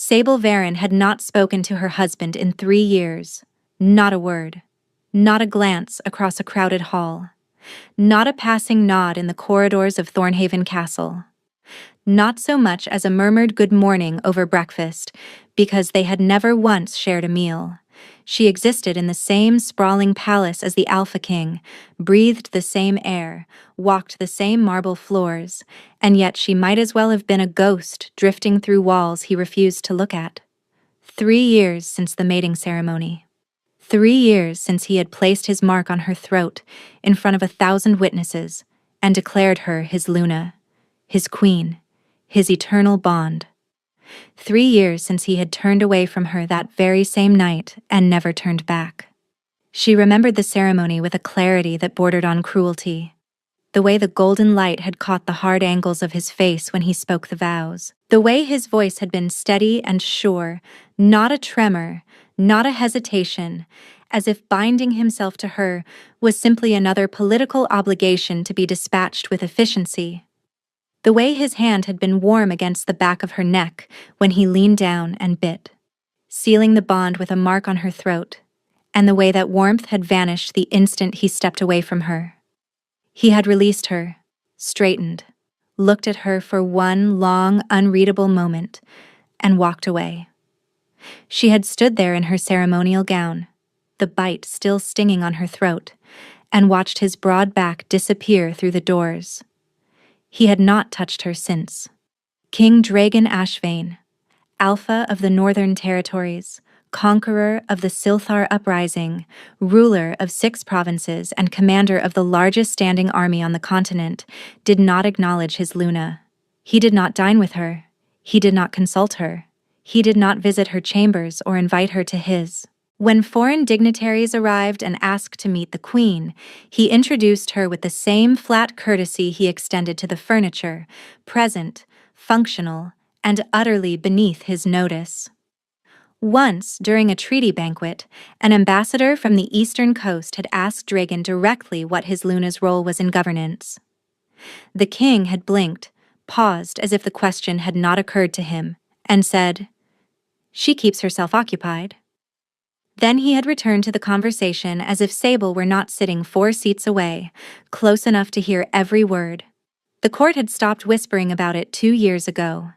Sable Varin had not spoken to her husband in 3 years. Not a word. Not a glance across a crowded hall. Not a passing nod in the corridors of Thornhaven Castle. Not so much as a murmured good morning over breakfast, because they had never once shared a meal. She existed in the same sprawling palace as the Alpha King, breathed the same air, walked the same marble floors, and yet she might as well have been a ghost drifting through walls he refused to look at. 3 years since the mating ceremony. 3 years since he had placed his mark on her throat in front of 1,000 witnesses and declared her his Luna, his queen, his eternal bond. 3 years since he had turned away from her that very same night and never turned back. She remembered the ceremony with a clarity that bordered on cruelty. The way the golden light had caught the hard angles of his face when he spoke the vows. The way his voice had been steady and sure, not a tremor, not a hesitation, as if binding himself to her was simply another political obligation to be dispatched with efficiency. The way his hand had been warm against the back of her neck when he leaned down and bit, sealing the bond with a mark on her throat, and the way that warmth had vanished the instant he stepped away from her. He had released her, straightened, looked at her for one long, unreadable moment, and walked away. She had stood there in her ceremonial gown, the bite still stinging on her throat, and watched his broad back disappear through the doors. He had not touched her since. King Dragon Ashvane, Alpha of the Northern Territories, conqueror of the Silthar Uprising, ruler of 6 provinces and commander of the largest standing army on the continent, did not acknowledge his Luna. He did not dine with her. He did not consult her. He did not visit her chambers or invite her to his. When foreign dignitaries arrived and asked to meet the queen, he introduced her with the same flat courtesy he extended to the furniture, present, functional, and utterly beneath his notice. Once, during a treaty banquet, an ambassador from the eastern coast had asked Dragon directly what his Luna's role was in governance. The king had blinked, paused as if the question had not occurred to him, and said, "She keeps herself occupied." Then he had returned to the conversation as if Sable were not sitting 4 seats away, close enough to hear every word. The court had stopped whispering about it 2 years ago.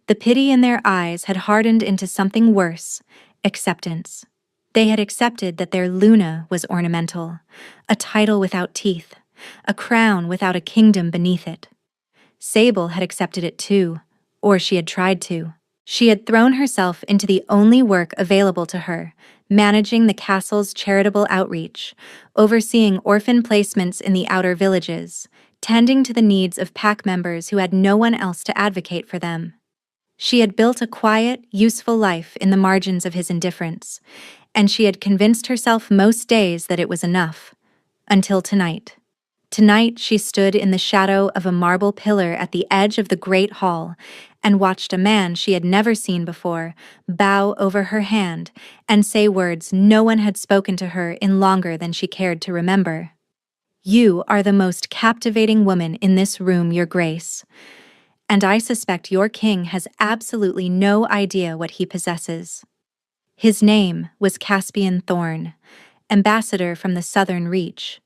The pity in their eyes had hardened into something worse, acceptance. They had accepted that their Luna was ornamental, a title without teeth, a crown without a kingdom beneath it. Sable had accepted it too, or she had tried to. She had thrown herself into the only work available to her, managing the castle's charitable outreach, overseeing orphan placements in the outer villages, tending to the needs of pack members who had no one else to advocate for them. She had built a quiet, useful life in the margins of his indifference, and she had convinced herself most days that it was enough. Until tonight. Tonight she stood in the shadow of a marble pillar at the edge of the great hall and watched a man she had never seen before bow over her hand and say words no one had spoken to her in longer than she cared to remember. "You are the most captivating woman in this room, Your Grace, and I suspect your king has absolutely no idea what he possesses." His name was Caspian Thorn, ambassador from the Southern Reach.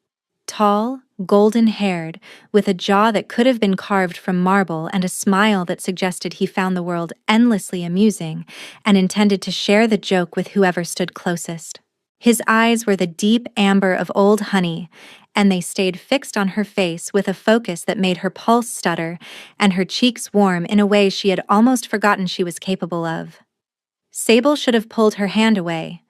Tall, golden-haired, with a jaw that could have been carved from marble and a smile that suggested he found the world endlessly amusing and intended to share the joke with whoever stood closest. His eyes were the deep amber of old honey, and they stayed fixed on her face with a focus that made her pulse stutter and her cheeks warm in a way she had almost forgotten she was capable of. Sable should have pulled her hand away,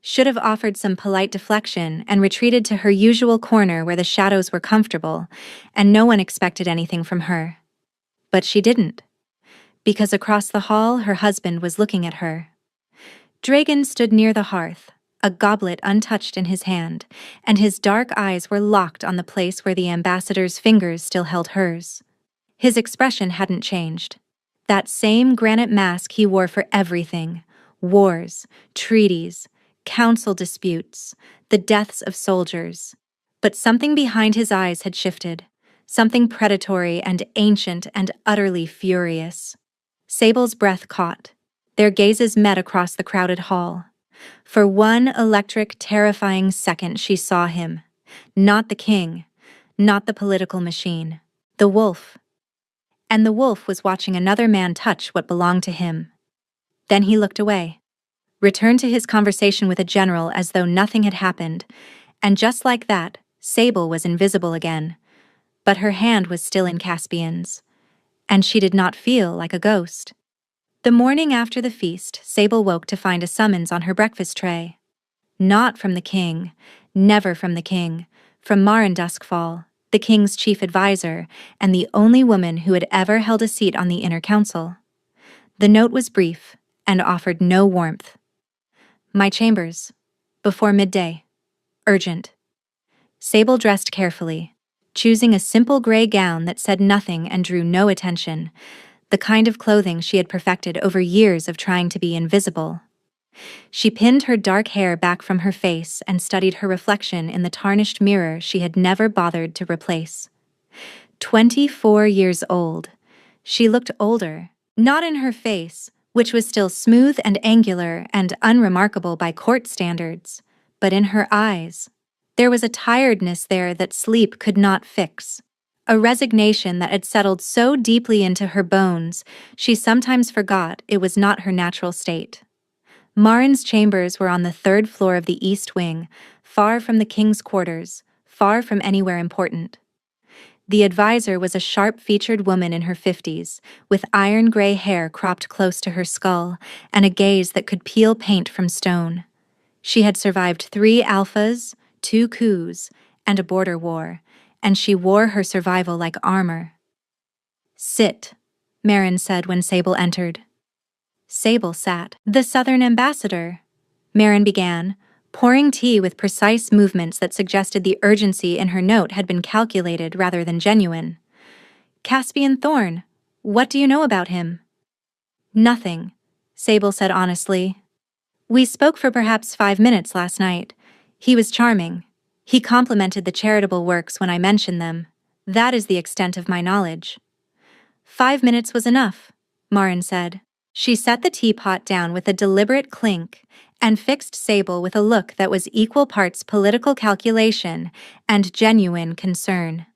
should have offered some polite deflection and retreated to her usual corner where the shadows were comfortable, and no one expected anything from her. But she didn't, because across the hall her husband was looking at her. Dragon stood near the hearth, a goblet untouched in his hand, and his dark eyes were locked on the place where the ambassador's fingers still held hers. His expression hadn't changed. That same granite mask he wore for everything: wars, treaties, council disputes, the deaths of soldiers. But something behind his eyes had shifted, something predatory and ancient and utterly furious. Sable's breath caught. Their gazes met across the crowded hall. For one electric, terrifying second she saw him. Not the king, not the political machine. The wolf. And the wolf was watching another man touch what belonged to him. Then he looked away, returned to his conversation with a general as though nothing had happened, and just like that, Sable was invisible again. But her hand was still in Caspian's, and she did not feel like a ghost. The morning after the feast, Sable woke to find a summons on her breakfast tray. Not from the king, never from the king, from Maren Duskfall, the king's chief advisor, and the only woman who had ever held a seat on the inner council. The note was brief and offered no warmth. My chambers. Before midday. Urgent. Sable dressed carefully, choosing a simple gray gown that said nothing and drew no attention, the kind of clothing she had perfected over years of trying to be invisible. She pinned her dark hair back from her face and studied her reflection in the tarnished mirror she had never bothered to replace. 24 years old. She looked older, not in her face, which was still smooth and angular and unremarkable by court standards, but in her eyes. There was a tiredness there that sleep could not fix, a resignation that had settled so deeply into her bones she sometimes forgot it was not her natural state. Maren's chambers were on the 3rd floor of the east wing, far from the king's quarters, far from anywhere important. The advisor was a sharp-featured woman in her 50s, with iron-gray hair cropped close to her skull and a gaze that could peel paint from stone. She had survived 3 alphas, 2 coups, and a border war, and she wore her survival like armor. Sit, Maren said when Sable entered. Sable sat. The Southern ambassador, Maren began, pouring tea with precise movements that suggested the urgency in her note had been calculated rather than genuine. Caspian Thorn, what do you know about him? Nothing, Sable said honestly. We spoke for perhaps 5 minutes last night. He was charming. He complimented the charitable works when I mentioned them. That is the extent of my knowledge. 5 minutes was enough, Maren said. She set the teapot down with a deliberate clink and fixed Sable with a look that was equal parts political calculation and genuine concern.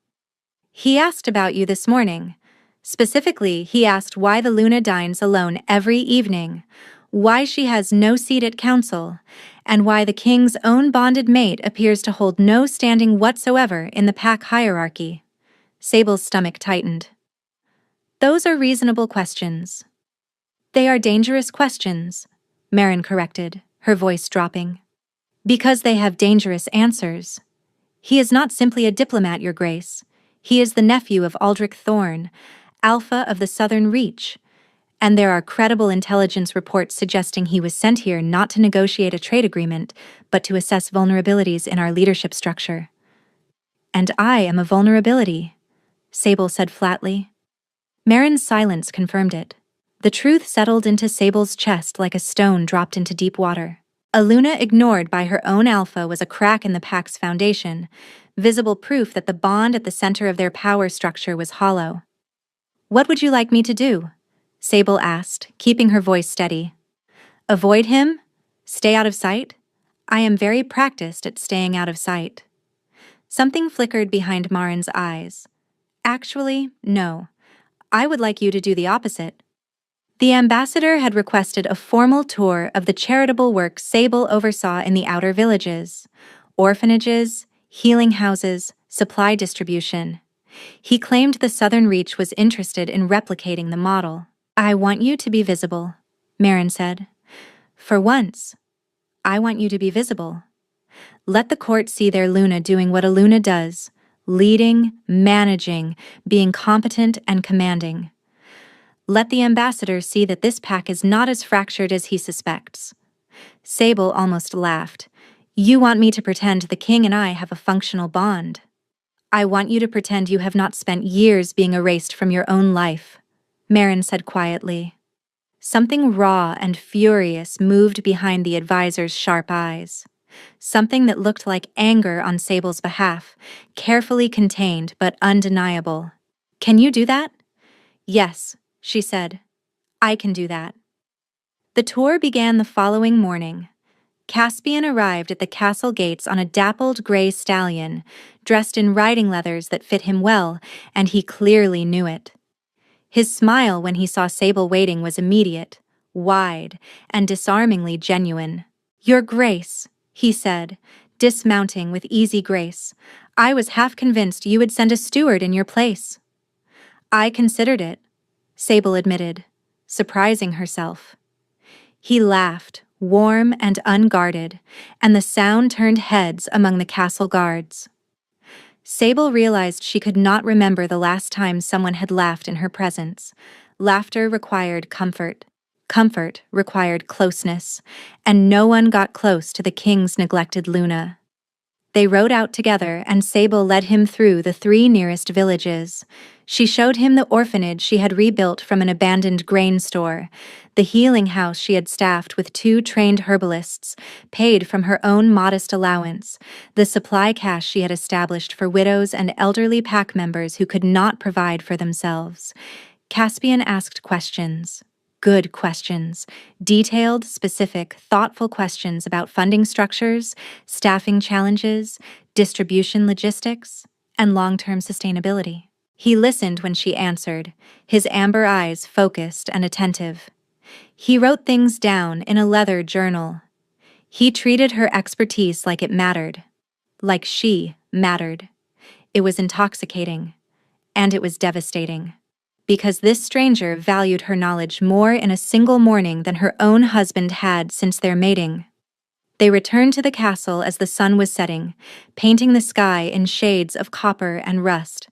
He asked about you this morning. Specifically, he asked why the Luna dines alone every evening, why she has no seat at council, and why the king's own bonded mate appears to hold no standing whatsoever in the pack hierarchy. Sable's stomach tightened. Those are reasonable questions. They are dangerous questions, Maren corrected, her voice dropping. Because they have dangerous answers. He is not simply a diplomat, Your Grace. He is the nephew of Aldrich Thorn, Alpha of the Southern Reach, and there are credible intelligence reports suggesting he was sent here not to negotiate a trade agreement, but to assess vulnerabilities in our leadership structure. And I am a vulnerability, Sable said flatly. Maren's silence confirmed it. The truth settled into Sable's chest like a stone dropped into deep water. A Luna ignored by her own Alpha was a crack in the pack's foundation, visible proof that the bond at the center of their power structure was hollow. What would you like me to do? Sable asked, keeping her voice steady. Avoid him? Stay out of sight? I am very practiced at staying out of sight. Something flickered behind Maren's eyes. Actually, no. I would like you to do the opposite. The ambassador had requested a formal tour of the charitable work Sable oversaw in the outer villages, orphanages, healing houses, supply distribution. He claimed the Southern Reach was interested in replicating the model. I want you to be visible, Maren said. For once, I want you to be visible. Let the court see their Luna doing what a Luna does, leading, managing, being competent and commanding. Let the ambassador see that this pack is not as fractured as he suspects. Sable almost laughed. You want me to pretend the king and I have a functional bond. I want you to pretend you have not spent years being erased from your own life, Maren said quietly. Something raw and furious moved behind the advisor's sharp eyes. Something that looked like anger on Sable's behalf, carefully contained but undeniable. Can you do that? Yes, she said. I can do that. The tour began the following morning. Caspian arrived at the castle gates on a dappled gray stallion, dressed in riding leathers that fit him well, and he clearly knew it. His smile when he saw Sable waiting was immediate, wide, and disarmingly genuine. "Your Grace," he said, dismounting with easy grace, "I was half convinced you would send a steward in your place." "I considered it," Sable admitted, surprising herself. He laughed, warm and unguarded, and the sound turned heads among the castle guards. Sable realized she could not remember the last time someone had laughed in her presence. Laughter required comfort. Comfort required closeness, and no one got close to the king's neglected Luna. They rode out together, and Sable led him through the 3 nearest villages. She showed him the orphanage she had rebuilt from an abandoned grain store, the healing house she had staffed with 2 trained herbalists, paid from her own modest allowance, the supply cache she had established for widows and elderly pack members who could not provide for themselves. Caspian asked questions. Good questions, detailed, specific, thoughtful questions about funding structures, staffing challenges, distribution logistics, and long-term sustainability. He listened when she answered, his amber eyes focused and attentive. He wrote things down in a leather journal. He treated her expertise like it mattered, like she mattered. It was intoxicating, and it was devastating. Because this stranger valued her knowledge more in a single morning than her own husband had since their mating. They returned to the castle as the sun was setting, painting the sky in shades of copper and rust.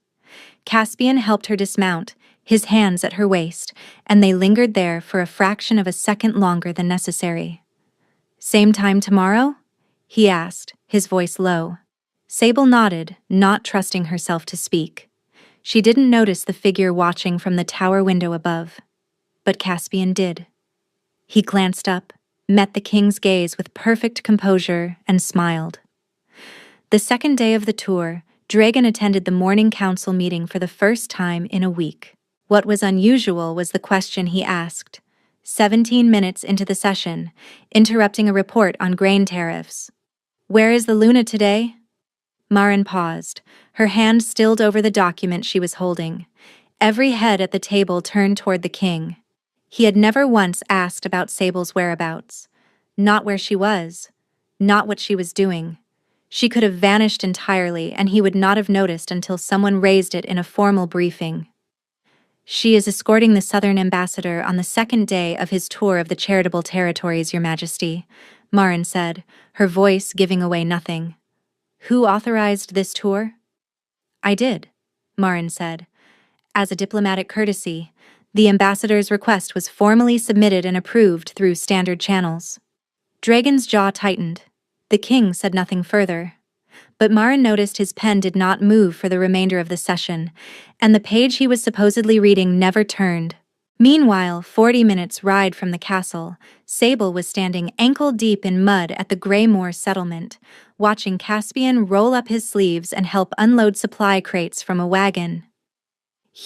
Caspian helped her dismount, his hands at her waist, and they lingered there for a fraction of a second longer than necessary. "Same time tomorrow?" he asked, his voice low. Sable nodded, not trusting herself to speak. She didn't notice the figure watching from the tower window above. But Caspian did. He glanced up, met the king's gaze with perfect composure, and smiled. The second day of the tour, Dragon attended the morning council meeting for the first time in a week. What was unusual was the question he asked, 17 minutes into the session, interrupting a report on grain tariffs. "Where is the Luna today?" Marin paused, her hand stilled over the document she was holding. Every head at the table turned toward the king. He had never once asked about Sable's whereabouts. Not where she was. Not what she was doing. She could have vanished entirely, and he would not have noticed until someone raised it in a formal briefing. "She is escorting the Southern ambassador on the second day of his tour of the charitable territories, Your Majesty," Marin said, her voice giving away nothing. "Who authorized this tour?" "I did," Marin said. "As a diplomatic courtesy, the ambassador's request was formally submitted and approved through standard channels." Dragon's jaw tightened. The king said nothing further. But Marin noticed his pen did not move for the remainder of the session, and the page he was supposedly reading never turned. Meanwhile, 40 minutes' ride from the castle, Sable was standing ankle-deep in mud at the Greymoor settlement, watching Caspian roll up his sleeves and help unload supply crates from a wagon.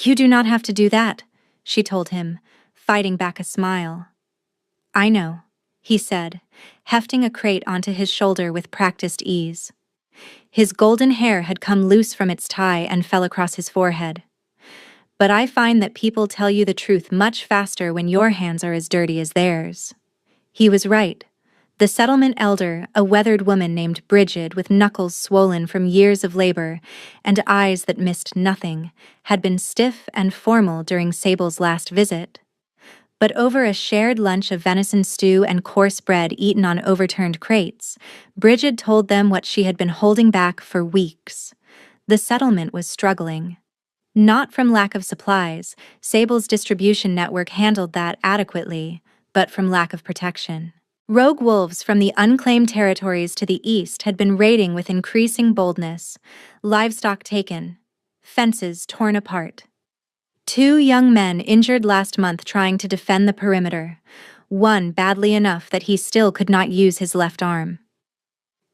"You do not have to do that," she told him, fighting back a smile. "I know," he said, hefting a crate onto his shoulder with practiced ease. His golden hair had come loose from its tie and fell across his forehead. "But I find that people tell you the truth much faster when your hands are as dirty as theirs." He was right. The settlement elder, a weathered woman named Bridget with knuckles swollen from years of labor and eyes that missed nothing, had been stiff and formal during Sable's last visit. But over a shared lunch of venison stew and coarse bread eaten on overturned crates, Bridget told them what she had been holding back for weeks. The settlement was struggling. Not from lack of supplies, Sable's distribution network handled that adequately, but from lack of protection. Rogue wolves from the unclaimed territories to the east had been raiding with increasing boldness, livestock taken, fences torn apart. 2 young men injured last month trying to defend the perimeter, one badly enough that he still could not use his left arm.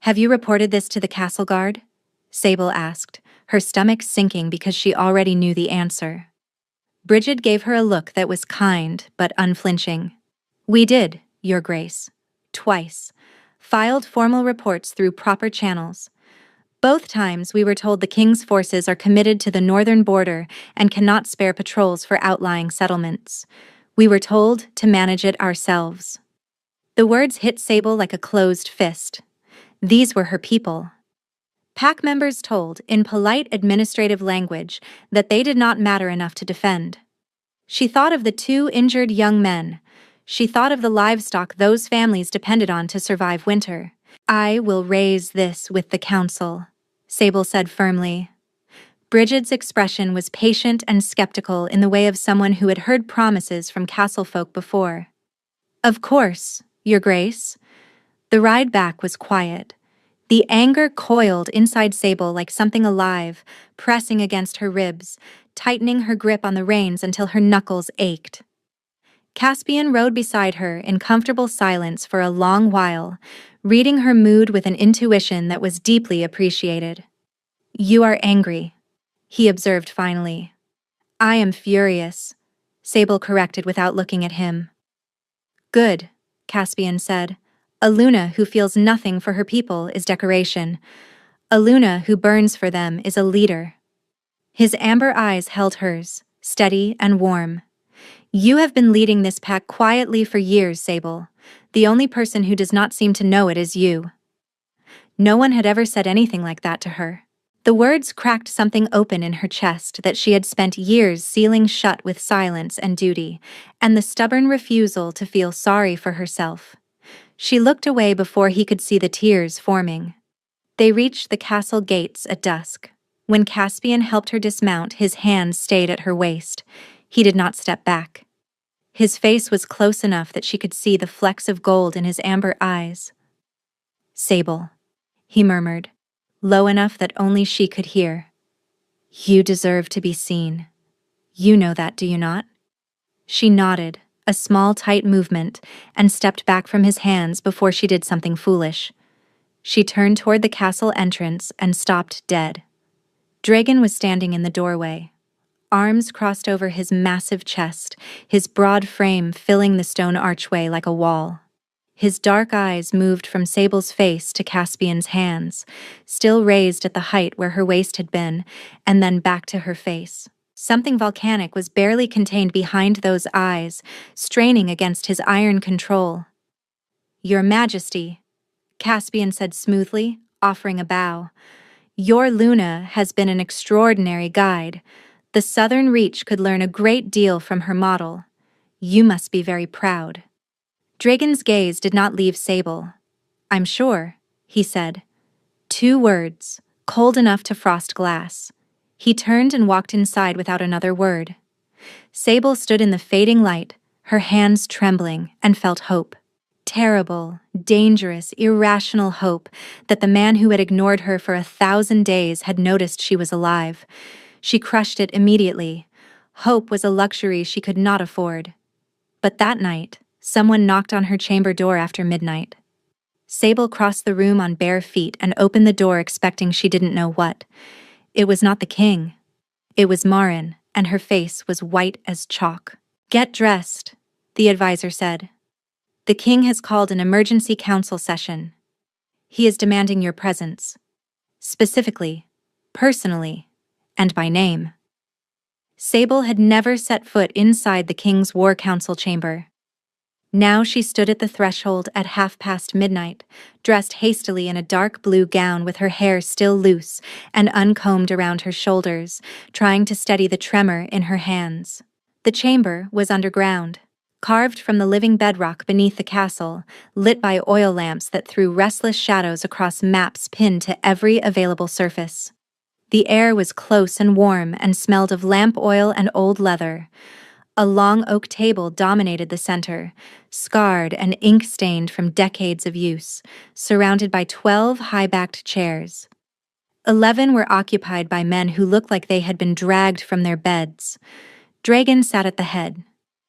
"Have you reported this to the castle guard?" Sable asked, her stomach sinking because she already knew the answer. Bridget gave her a look that was kind but unflinching. "We did," Your Grace. Twice. Filed formal reports through proper channels. Both times we were told the king's forces are committed to the northern border and cannot spare patrols for outlying settlements. We were told to manage it ourselves. The words hit Sable like a closed fist. These were her people. Pack members told, in polite administrative language, that they did not matter enough to defend. She thought of the 2 injured young men. She thought of the livestock those families depended on to survive winter. I will raise this with the council, Sable said firmly. Brigid's expression was patient and skeptical in the way of someone who had heard promises from castle folk before. Of course, Your Grace. The ride back was quiet. The anger coiled inside Sable like something alive, pressing against her ribs, tightening her grip on the reins until her knuckles ached. Caspian rode beside her in comfortable silence for a long while, reading her mood with an intuition that was deeply appreciated. You are angry, he observed finally. I am furious, Sable corrected without looking at him. Good, Caspian said. A Luna who feels nothing for her people is decoration. A Luna who burns for them is a leader. His amber eyes held hers, steady and warm. You have been leading this pack quietly for years, Sable. The only person who does not seem to know it is you. No one had ever said anything like that to her. The words cracked something open in her chest that she had spent years sealing shut with silence and duty, and the stubborn refusal to feel sorry for herself. She looked away before he could see the tears forming. They reached the castle gates at dusk. When Caspian helped her dismount, his hand stayed at her waist. He did not step back. His face was close enough that she could see the flecks of gold in his amber eyes. Sable, he murmured, low enough that only she could hear. You deserve to be seen. You know that, do you not? She nodded, a small, tight movement, and stepped back from his hands before she did something foolish. She turned toward the castle entrance and stopped dead. Dragon was standing in the doorway, arms crossed over his massive chest, his broad frame filling the stone archway like a wall. His dark eyes moved from Sable's face to Caspian's hands, still raised at the height where her waist had been, and then back to her face. Something volcanic was barely contained behind those eyes, straining against his iron control. Your Majesty, Caspian said smoothly, offering a bow. Your Luna has been an extraordinary guide. The Southern Reach could learn a great deal from her model. You must be very proud. Dragon's gaze did not leave Sable. I'm sure, he said. 2 words, cold enough to frost glass. He turned and walked inside without another word. Sable stood in the fading light, her hands trembling, and felt hope. Terrible, dangerous, irrational hope that the man who had ignored her for 1,000 days had noticed she was alive. She crushed it immediately. Hope was a luxury she could not afford. But that night, someone knocked on her chamber door after midnight. Sable crossed the room on bare feet and opened the door expecting she didn't know what. It was not the king. It was Marin, and her face was white as chalk. Get dressed, the advisor said. The king has called an emergency council session. He is demanding your presence. Specifically, personally, and by name. Sable had never set foot inside the king's war council chamber. Now she stood at the threshold at midnight, dressed hastily in a dark blue gown with her hair still loose and uncombed around her shoulders, trying to steady the tremor in her hands. The chamber was underground, carved from the living bedrock beneath the castle, lit by oil lamps that threw restless shadows across maps pinned to every available surface. The air was close and warm and smelled of lamp oil and old leather. A long oak table dominated the center, scarred and ink-stained from decades of use, surrounded by 12 high-backed chairs. 11 were occupied by men who looked like they had been dragged from their beds. Dragon sat at the head.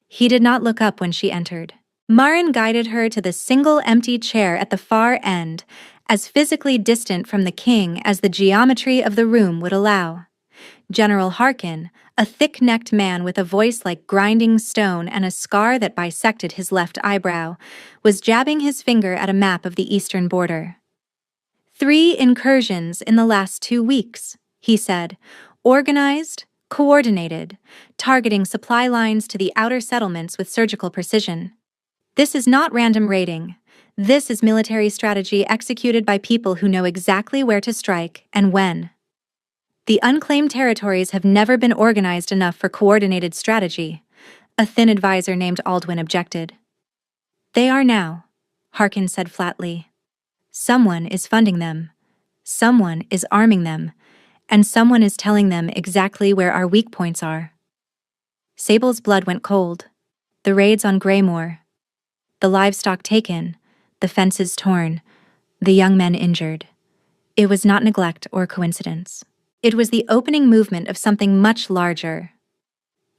He did not look up when she entered. Marin guided her to the single empty chair at the far end, as physically distant from the king as the geometry of the room would allow. General Harkin, a thick-necked man with a voice like grinding stone and a scar that bisected his left eyebrow, was jabbing his finger at a map of the eastern border. 3 incursions in the last 2 weeks, he said, organized, coordinated, targeting supply lines to the outer settlements with surgical precision. This is not random raiding. This is military strategy executed by people who know exactly where to strike and when. The unclaimed territories have never been organized enough for coordinated strategy, a thin advisor named Aldwin objected. They are now, Harkin said flatly. Someone is funding them, someone is arming them, and someone is telling them exactly where our weak points are. Sable's blood went cold. The raids on Greymore, the livestock taken, the fences torn, the young men injured. It was not neglect or coincidence. It was the opening movement of something much larger.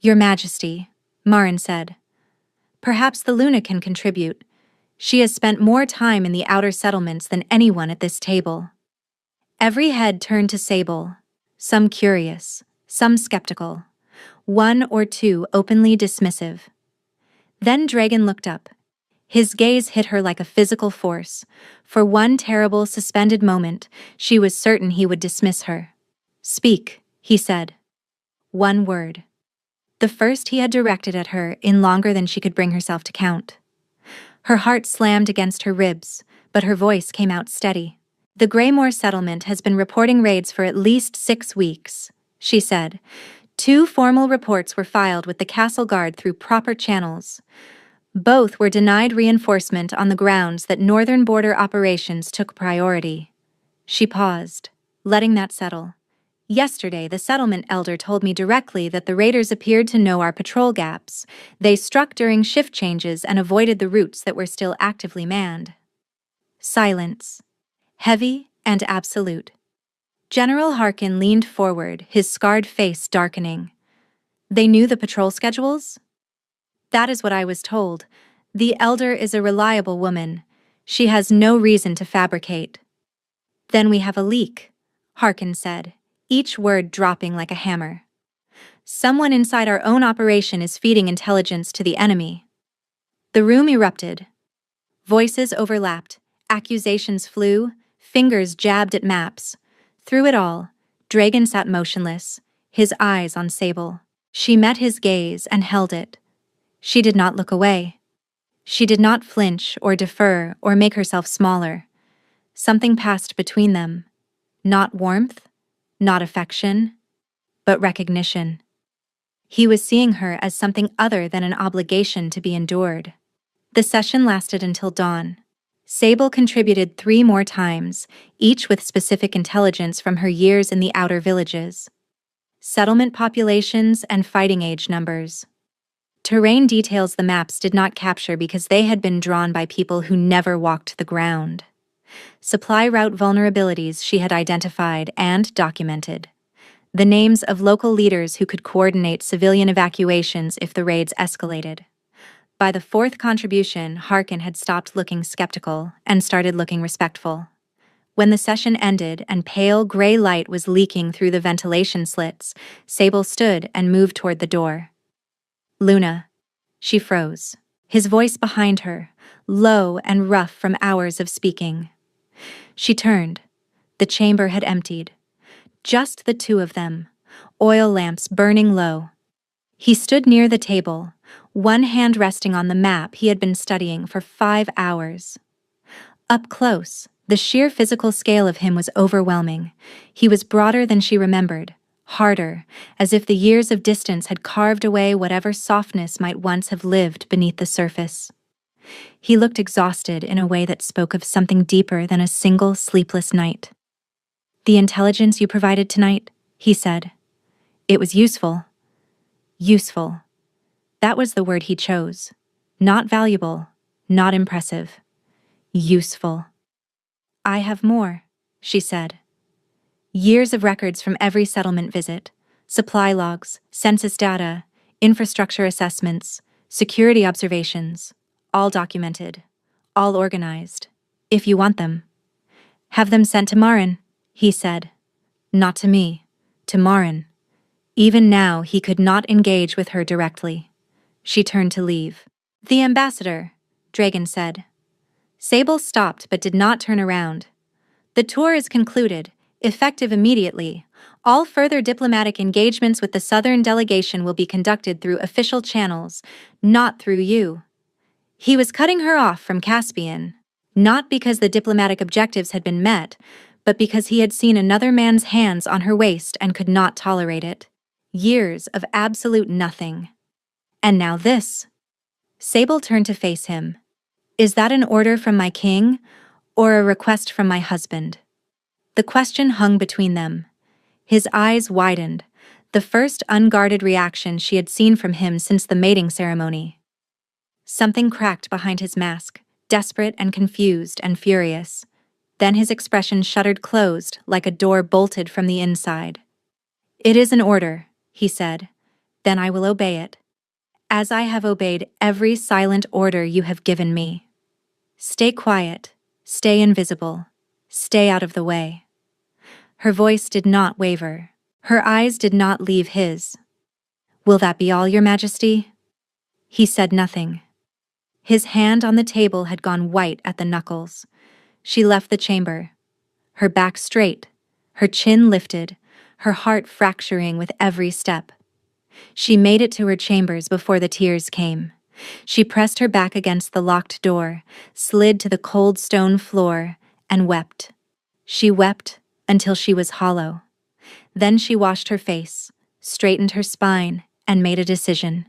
Your Majesty, Marin said. Perhaps the Luna can contribute. She has spent more time in the outer settlements than anyone at this table. Every head turned to Sable, some curious, some skeptical, 1 or 2 openly dismissive. Then Dragon looked up. His gaze hit her like a physical force. For one terrible, suspended moment, she was certain he would dismiss her. Speak, he said. 1 word. The first he had directed at her in longer than she could bring herself to count. Her heart slammed against her ribs, but her voice came out steady. The Greymore settlement has been reporting raids for at least 6 weeks, she said. 2 formal reports were filed with the Castle Guard through proper channels. Both were denied reinforcement on the grounds that northern border operations took priority. She paused, letting that settle. Yesterday, the settlement elder told me directly that the raiders appeared to know our patrol gaps. They struck during shift changes and avoided the routes that were still actively manned. Silence. Heavy and absolute. General Harkin leaned forward, his scarred face darkening. They knew the patrol schedules? That is what I was told. The elder is a reliable woman. She has no reason to fabricate. Then we have a leak, Harkin said, each word dropping like a hammer. Someone inside our own operation is feeding intelligence to the enemy. The room erupted. Voices overlapped, accusations flew, fingers jabbed at maps. Through it all, Dragon sat motionless, his eyes on Sable. She met his gaze and held it. She did not look away. She did not flinch or defer or make herself smaller. Something passed between them. Not warmth, not affection, but recognition. He was seeing her as something other than an obligation to be endured. The session lasted until dawn. Sable contributed 3 more times, each with specific intelligence from her years in the outer villages. Settlement populations and fighting age numbers. Terrain details the maps did not capture because they had been drawn by people who never walked the ground. Supply route vulnerabilities she had identified and documented. The names of local leaders who could coordinate civilian evacuations if the raids escalated. By the 4th contribution, Harkin had stopped looking skeptical and started looking respectful. When the session ended and pale gray light was leaking through the ventilation slits, Sable stood and moved toward the door. Luna. She froze. His voice behind her, low and rough from hours of speaking. She turned. The chamber had emptied. Just the 2 of them, oil lamps burning low. He stood near the table, one hand resting on the map he had been studying for 5 hours. Up close, the sheer physical scale of him was overwhelming. He was broader than she remembered, harder, as if the years of distance had carved away whatever softness might once have lived beneath the surface. He looked exhausted in a way that spoke of something deeper than a single sleepless night. The intelligence you provided tonight, he said. It was useful. Useful. That was the word he chose. Not valuable, not impressive. Useful. I have more, she said. Years of records from every settlement visit, supply logs, census data, infrastructure assessments, security observations, all documented, all organized. If you want them. Have them sent to Marin, he said. Not to me, to Marin. Even now, he could not engage with her directly. She turned to leave. "The ambassador," Dragon said. Sable stopped but did not turn around. "The tour is concluded, effective immediately. All further diplomatic engagements with the Southern delegation will be conducted through official channels, not through you." He was cutting her off from Caspian, not because the diplomatic objectives had been met, but because he had seen another man's hands on her waist and could not tolerate it. Years of absolute nothing. And now this. Sable turned to face him. "Is that an order from my king, or a request from my husband?" The question hung between them. His eyes widened, the first unguarded reaction she had seen from him since the mating ceremony. Something cracked behind his mask, desperate and confused and furious. Then his expression shuttered closed like a door bolted from the inside. "It is an order," he said. "Then I will obey it, as I have obeyed every silent order you have given me. Stay quiet, stay invisible, stay out of the way." Her voice did not waver. Her eyes did not leave his. "Will that be all, Your Majesty?" He said nothing. His hand on the table had gone white at the knuckles. She left the chamber, her back straight, her chin lifted, her heart fracturing with every step. She made it to her chambers before the tears came. She pressed her back against the locked door, slid to the cold stone floor, and wept. She wept until she was hollow. Then she washed her face, straightened her spine, and made a decision.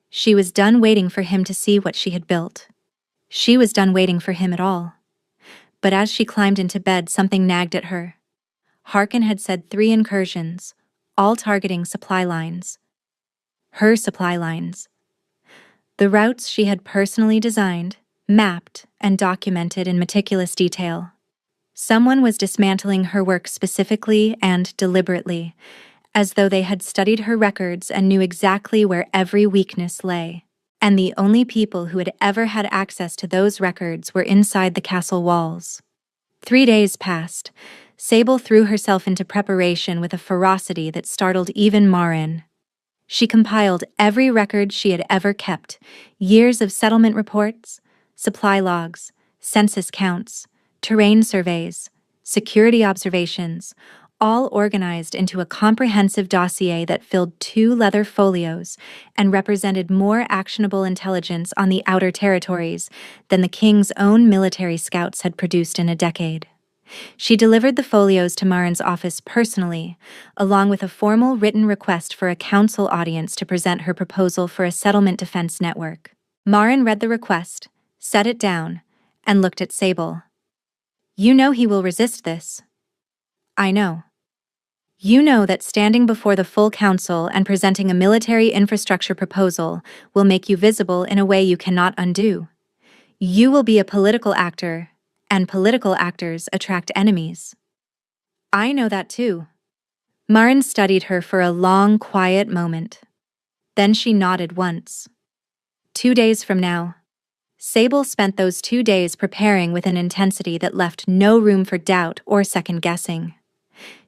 She was done waiting for him to see what she had built. She was done waiting for him at all. But as she climbed into bed, something nagged at her. Harkin had said 3 incursions, all targeting supply lines. Her supply lines. The routes she had personally designed, mapped, and documented in meticulous detail. Someone was dismantling her work specifically and deliberately, as though they had studied her records and knew exactly where every weakness lay. And the only people who had ever had access to those records were inside the castle walls. 3 days passed. Sable threw herself into preparation with a ferocity that startled even Marin. She compiled every record she had ever kept, years of settlement reports, supply logs, census counts, terrain surveys, security observations, all organized into a comprehensive dossier that filled 2 leather folios and represented more actionable intelligence on the outer territories than the king's own military scouts had produced in a decade. She delivered the folios to Marin's office personally, along with a formal written request for a council audience to present her proposal for a settlement defense network. Marin read the request, set it down, and looked at Sable. "You know he will resist this." "I know." "You know that standing before the full council and presenting a military infrastructure proposal will make you visible in a way you cannot undo. You will be a political actor, and political actors attract enemies." "I know that too." Marin studied her for a long, quiet moment. Then she nodded once. 2 days from now. Sable spent those 2 days preparing with an intensity that left no room for doubt or second-guessing.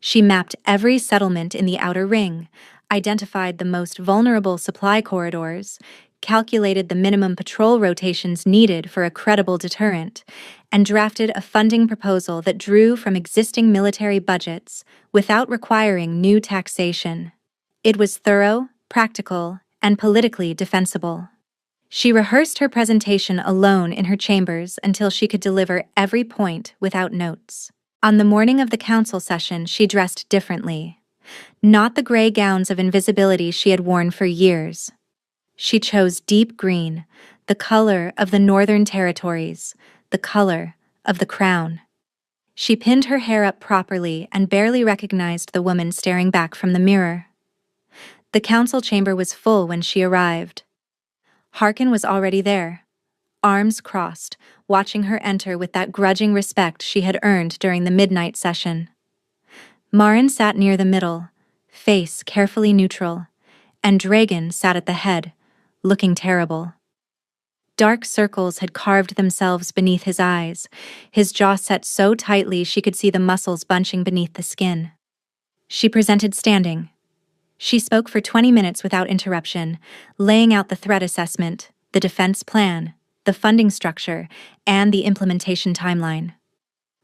She mapped every settlement in the outer ring, identified the most vulnerable supply corridors, calculated the minimum patrol rotations needed for a credible deterrent, and drafted a funding proposal that drew from existing military budgets without requiring new taxation. It was thorough, practical, and politically defensible. She rehearsed her presentation alone in her chambers until she could deliver every point without notes. On the morning of the council session, she dressed differently. Not the gray gowns of invisibility she had worn for years. She chose deep green, the color of the Northern Territories, the color of the crown. She pinned her hair up properly and barely recognized the woman staring back from the mirror. The council chamber was full when she arrived. Harkin was already there, arms crossed, watching her enter with that grudging respect she had earned during the midnight session. Marin sat near the middle, face carefully neutral, and Dragon sat at the head, looking terrible. Dark circles had carved themselves beneath his eyes, his jaw set so tightly she could see the muscles bunching beneath the skin. She presented standing. She spoke for 20 minutes without interruption, laying out the threat assessment, the defense plan, the funding structure, and the implementation timeline.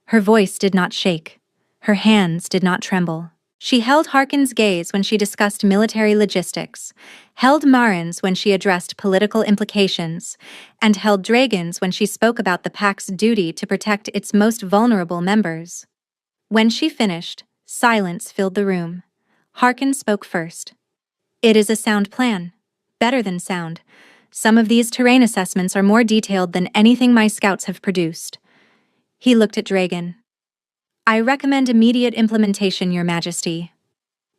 Her voice did not shake. Her hands did not tremble. She held Harkin's gaze when she discussed military logistics, held Marin's when she addressed political implications, and held Dragon's when she spoke about the Pack's duty to protect its most vulnerable members. When she finished, silence filled the room. Harkin spoke first. "It is a sound plan. Better than sound. Some of these terrain assessments are more detailed than anything my scouts have produced." He looked at Dragon. "I recommend immediate implementation, Your Majesty."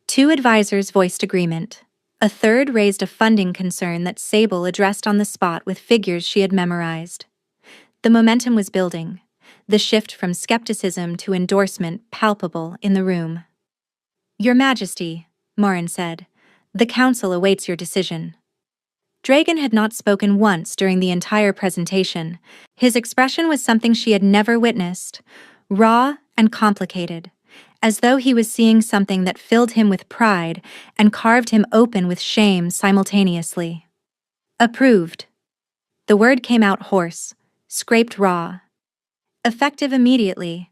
Two advisors voiced agreement. A third raised a funding concern that Sable addressed on the spot with figures she had memorized. The momentum was building, the shift from skepticism to endorsement palpable in the room. "Your Majesty," Marin said, "the Council awaits your decision." Dragon had not spoken once during the entire presentation. His expression was something she had never witnessed, raw and complicated, as though he was seeing something that filled him with pride and carved him open with shame simultaneously. "Approved." The word came out hoarse, scraped raw. "Effective immediately.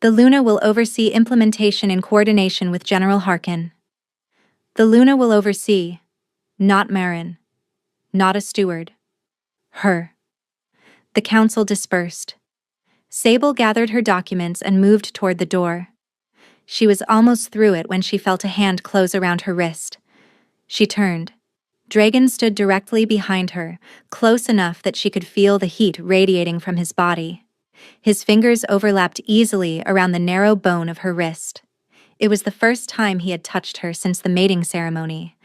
The Luna will oversee implementation in coordination with General Harkin." The Luna will oversee, not Marin. Not a steward. Her. The council dispersed. Sable gathered her documents and moved toward the door. She was almost through it when she felt a hand close around her wrist. She turned. Dragon stood directly behind her, close enough that she could feel the heat radiating from his body. His fingers overlapped easily around the narrow bone of her wrist. It was the first time he had touched her since the mating ceremony.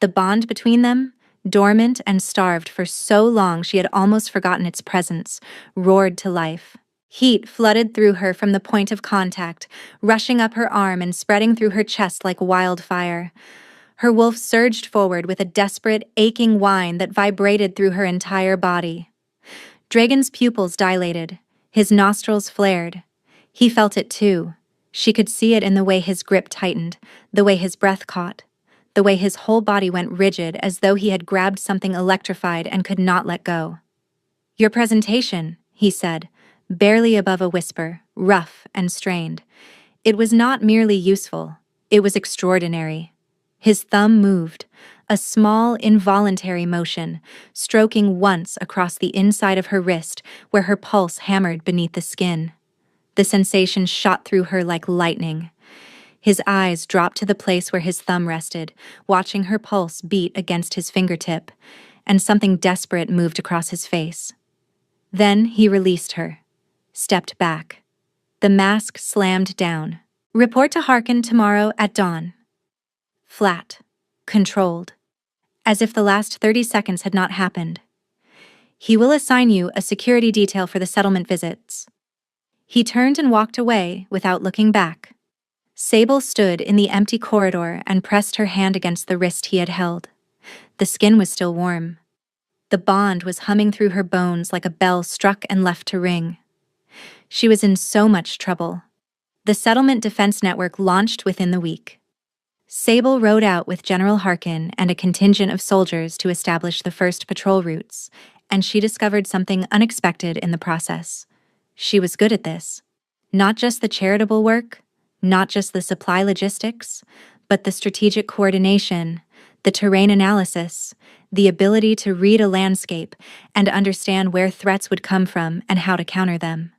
The bond between them, dormant and starved for so long she had almost forgotten its presence, roared to life. Heat flooded through her from the point of contact, rushing up her arm and spreading through her chest like wildfire. Her wolf surged forward with a desperate, aching whine that vibrated through her entire body. Dragon's pupils dilated, his nostrils flared. He felt it too. She could see it in the way his grip tightened, the way his breath caught, the way his whole body went rigid as though he had grabbed something electrified and could not let go. "Your presentation," he said, barely above a whisper, rough and strained. It was not merely useful, it was extraordinary. His thumb moved, a small, involuntary motion, stroking once across the inside of her wrist where her pulse hammered beneath the skin. The sensation shot through her like lightning. His eyes dropped to the place where his thumb rested, watching her pulse beat against his fingertip, and something desperate moved across his face. Then he released her, stepped back. The mask slammed down. "Report to Harkin tomorrow at dawn." Flat, controlled, as if the last 30 seconds had not happened. "He will assign you a security detail for the settlement visits." He turned and walked away without looking back. Sable stood in the empty corridor and pressed her hand against the wrist he had held. The skin was still warm. The bond was humming through her bones like a bell struck and left to ring. She was in so much trouble. The Settlement Defense Network launched within the week. Sable rode out with General Harkin and a contingent of soldiers to establish the first patrol routes, and she discovered something unexpected in the process. She was good at this. Not just the charitable work, not just the supply logistics, but the strategic coordination, the terrain analysis, the ability to read a landscape and understand where threats would come from and how to counter them.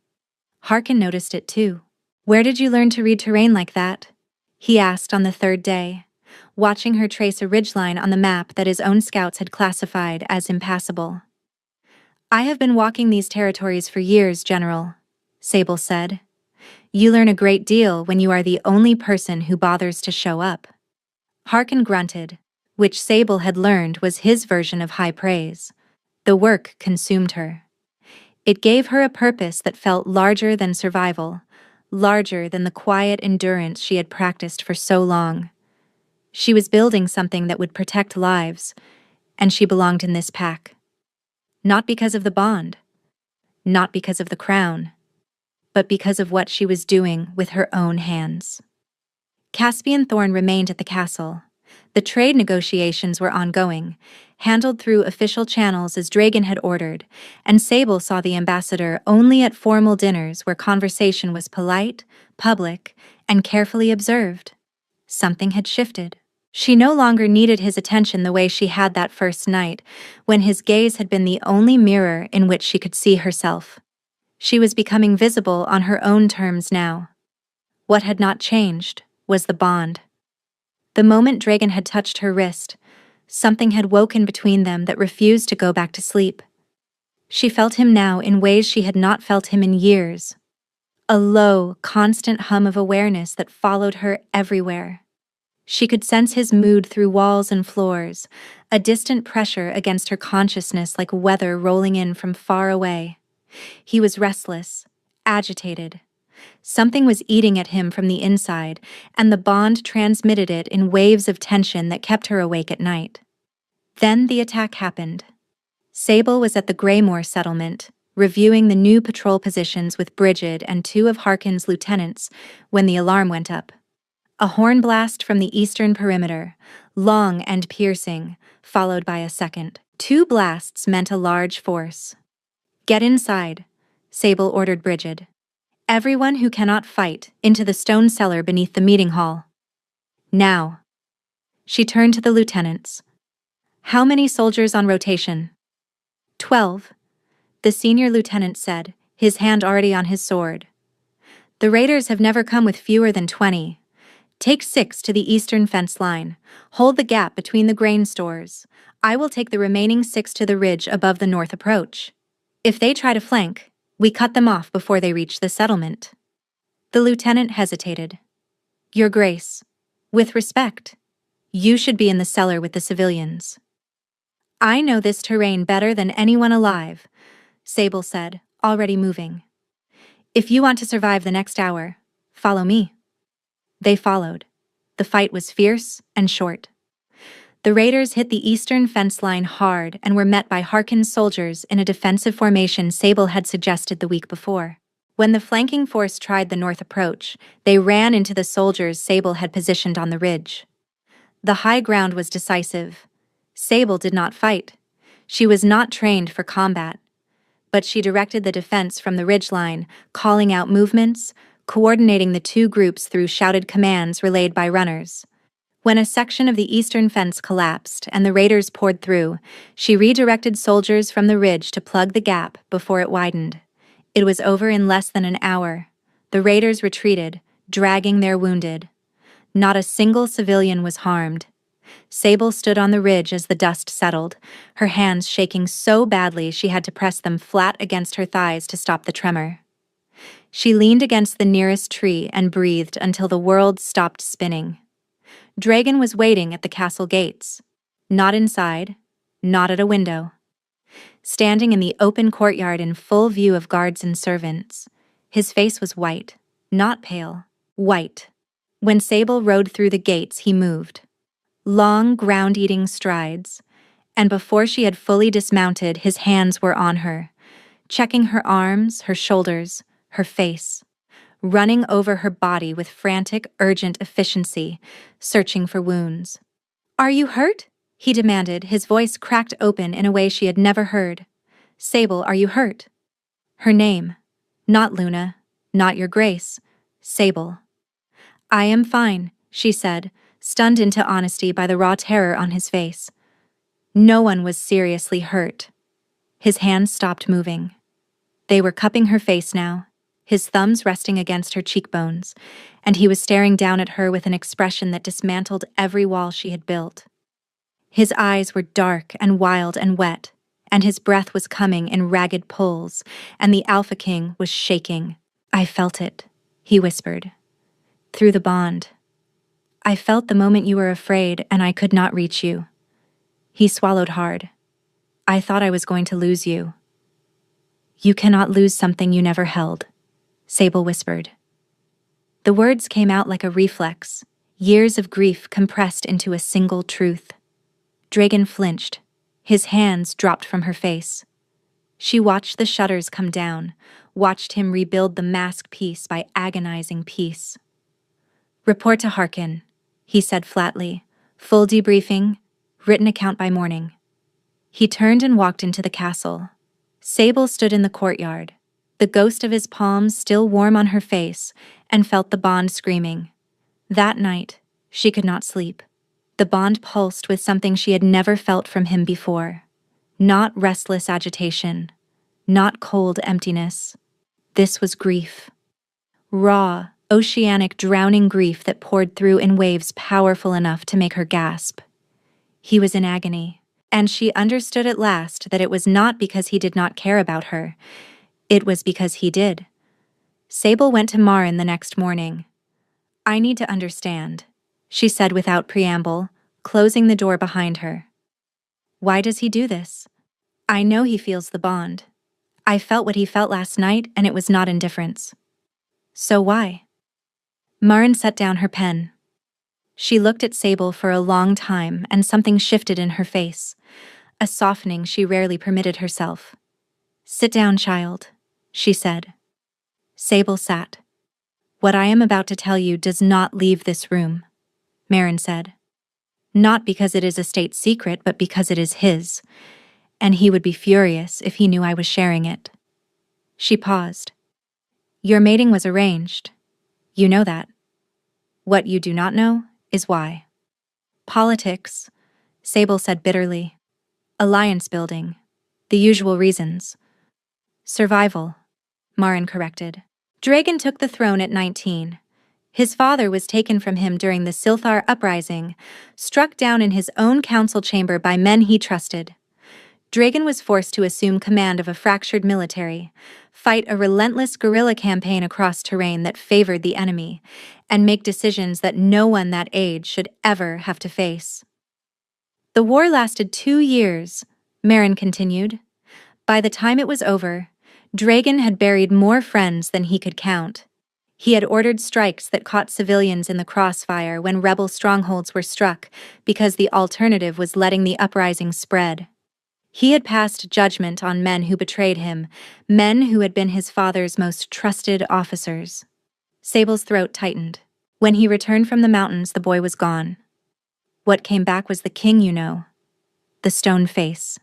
Harkin noticed it too. "Where did you learn to read terrain like that?" he asked on the third day, watching her trace a ridgeline on the map that his own scouts had classified as impassable. "I have been walking these territories for years, General," Sable said. "You learn a great deal when you are the only person who bothers to show up." Harkin grunted, which Sable had learned was his version of high praise. The work consumed her. It gave her a purpose that felt larger than survival, larger than the quiet endurance she had practiced for so long. She was building something that would protect lives, and she belonged in this pack. Not because of the bond, not because of the crown, but because of what she was doing with her own hands. Caspian Thorn remained at the castle. The trade negotiations were ongoing, handled through official channels as Dragon had ordered, and Sable saw the ambassador only at formal dinners where conversation was polite, public, and carefully observed. Something had shifted. She no longer needed his attention the way she had that first night, when his gaze had been the only mirror in which she could see herself. She was becoming visible on her own terms now. What had not changed was the bond. The moment Dragon had touched her wrist, something had woken between them that refused to go back to sleep. She felt him now in ways she had not felt him in years. A low, constant hum of awareness that followed her everywhere. She could sense his mood through walls and floors, a distant pressure against her consciousness like weather rolling in from far away. He was restless, agitated. Something was eating at him from the inside, and the bond transmitted it in waves of tension that kept her awake at night. Then the attack happened. Sable was at the Greymore settlement, reviewing the new patrol positions with Brigid and two of Harkin's lieutenants, when the alarm went up. A horn blast from the eastern perimeter, long and piercing, followed by a second. 2 blasts meant a large force. "Get inside," Sable ordered Brigid. "Everyone who cannot fight, into the stone cellar beneath the meeting hall. Now." She turned to the lieutenants. "How many soldiers on rotation?" 12, the senior lieutenant said, his hand already on his sword. "The raiders have never come with fewer than 20. Take 6 to the eastern fence line. Hold the gap between the grain stores. I will take the remaining 6 to the ridge above the north approach. If they try to flank, we cut them off before they reach the settlement." The lieutenant hesitated. "Your Grace, with respect, you should be in the cellar with the civilians." "I know this terrain better than anyone alive," Sable said, already moving. "If you want to survive the next hour, follow me." They followed. The fight was fierce and short. The raiders hit the eastern fence line hard and were met by Harkin's soldiers in a defensive formation Sable had suggested the week before. When the flanking force tried the north approach, they ran into the soldiers Sable had positioned on the ridge. The high ground was decisive. Sable did not fight. She was not trained for combat. But she directed the defense from the ridgeline, calling out movements, coordinating the 2 groups through shouted commands relayed by runners. When a section of the eastern fence collapsed and the raiders poured through, she redirected soldiers from the ridge to plug the gap before it widened. It was over in less than an hour. The raiders retreated, dragging their wounded. Not a single civilian was harmed. Sable stood on the ridge as the dust settled, her hands shaking so badly she had to press them flat against her thighs to stop the tremor. She leaned against the nearest tree and breathed until the world stopped spinning. Dragon was waiting at the castle gates. Not inside, not at a window. Standing in the open courtyard in full view of guards and servants. His face was white, not pale, white. When Sable rode through the gates, he moved. Long, ground-eating strides, and before she had fully dismounted, his hands were on her, checking her arms, her shoulders, her face, running over her body with frantic, urgent efficiency, searching for wounds. "Are you hurt?" he demanded, his voice cracked open in a way she had never heard. "Sable, are you hurt?" Her name. Not Luna, not your Grace. Sable. "I am fine," she said, stunned into honesty by the raw terror on his face. No one was seriously hurt. His hands stopped moving. They were cupping her face now, his thumbs resting against her cheekbones, and he was staring down at her with an expression that dismantled every wall she had built. His eyes were dark and wild and wet, and his breath was coming in ragged pulls, and the Alpha King was shaking. "I felt it," he whispered. "Through the bond. I felt the moment you were afraid and I could not reach you." He swallowed hard. "I thought I was going to lose you." "You cannot lose something you never held," Sable whispered. The words came out like a reflex, years of grief compressed into a single truth. Dragon flinched. His hands dropped from her face. She watched the shutters come down, watched him rebuild the mask piece by agonizing piece. "Report to Harkin," he said flatly, Full debriefing, written account by morning. He turned and walked into the castle. Sable stood in the courtyard, the ghost of his palms still warm on her face, and felt the bond screaming. That night, she could not sleep. The bond pulsed with something she had never felt from him before. Not restless agitation, not cold emptiness. This was grief. Raw, oceanic, drowning grief that poured through in waves powerful enough to make her gasp. He was in agony, and she understood at last that it was not because he did not care about her. It was because he did. Sable went to Maren the next morning. "I need to understand," she said without preamble, closing the door behind her. "Why does he do this? I know he feels the bond. I felt what he felt last night, and it was not indifference. So why?" Maren set down her pen. She looked at Sable for a long time, and something shifted in her face, a softening she rarely permitted herself. "Sit down, child," she said. Sable sat. "What I am about to tell you does not leave this room," Maren said. "Not because it is a state secret, but because it is his, and he would be furious if he knew I was sharing it." She paused. "Your mating was arranged. You know that. What you do not know is why." "Politics," Sable said bitterly. "Alliance building. The usual reasons." "Survival," Maren corrected. Dragon took the throne at 19. His father was taken from him during the Silthar uprising, struck down in his own council chamber by men he trusted. Dragon was forced to assume command of a fractured military, fight a relentless guerrilla campaign across terrain that favored the enemy, and make decisions that no one that age should ever have to face. "The war lasted 2 years," Maren continued. "By the time it was over, Dragon had buried more friends than he could count. He had ordered strikes that caught civilians in the crossfire when rebel strongholds were struck because the alternative was letting the uprising spread. He had passed judgment on men who betrayed him, men who had been his father's most trusted officers." Sable's throat tightened. When he returned from the mountains, the boy was gone. What came back was the king, you know. The stone face.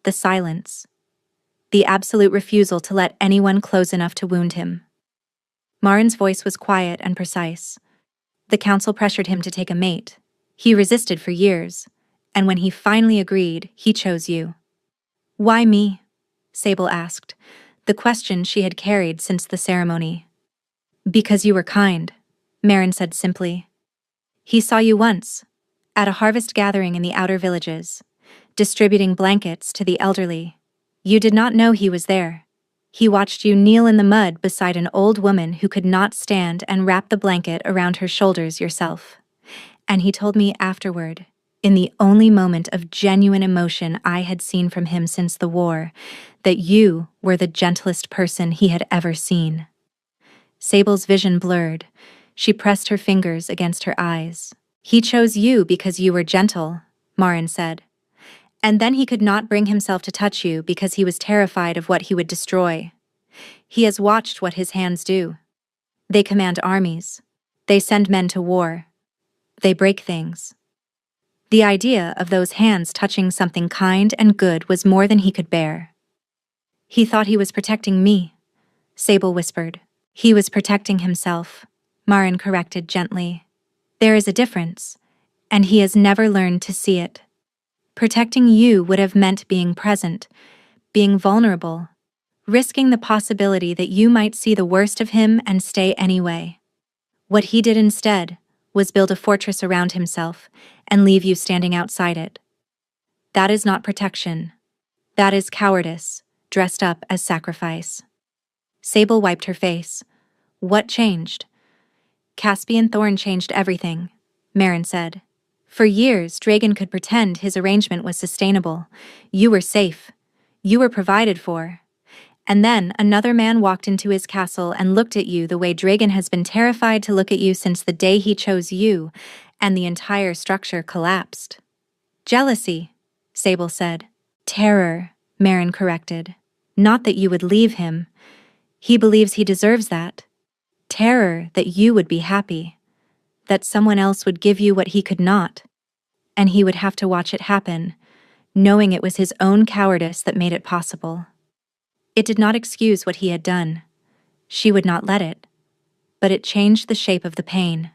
The silence. The absolute refusal to let anyone close enough to wound him. Maren's voice was quiet and precise. "The council pressured him to take a mate. He resisted for years, and when he finally agreed, he chose you." "Why me?" Sable asked, the question she had carried since the ceremony. "Because you were kind," Maren said simply. "He saw you once, at a harvest gathering in the outer villages, distributing blankets to the elderly. You did not know he was there. He watched you kneel in the mud beside an old woman who could not stand and wrap the blanket around her shoulders yourself. And he told me afterward, in the only moment of genuine emotion I had seen from him since the war, that you were the gentlest person he had ever seen." Sable's vision blurred. She pressed her fingers against her eyes. "He chose you because you were gentle," Maren said. "And then he could not bring himself to touch you because he was terrified of what he would destroy. He has watched what his hands do. They command armies. They send men to war. They break things. The idea of those hands touching something kind and good was more than he could bear." "He thought he was protecting me," Sable whispered. "He was protecting himself," Maren corrected gently. "There is a difference, and he has never learned to see it. Protecting you would have meant being present, being vulnerable, risking the possibility that you might see the worst of him and stay anyway. What he did instead was build a fortress around himself and leave you standing outside it. That is not protection. That is cowardice, dressed up as sacrifice." Sable wiped her face. "What changed?" "Caspian Thorn changed everything," Maren said. "For years, Dragon could pretend his arrangement was sustainable. You were safe. You were provided for. And then another man walked into his castle and looked at you the way Dragon has been terrified to look at you since the day he chose you, and the entire structure collapsed." "Jealousy," Sable said. "Terror," Maren corrected. "Not that you would leave him. He believes he deserves that. Terror that you would be happy. That someone else would give you what he could not." and he would have to watch it happen, knowing it was his own cowardice that made it possible. It did not excuse what he had done. She would not let it. But it changed the shape of the pain.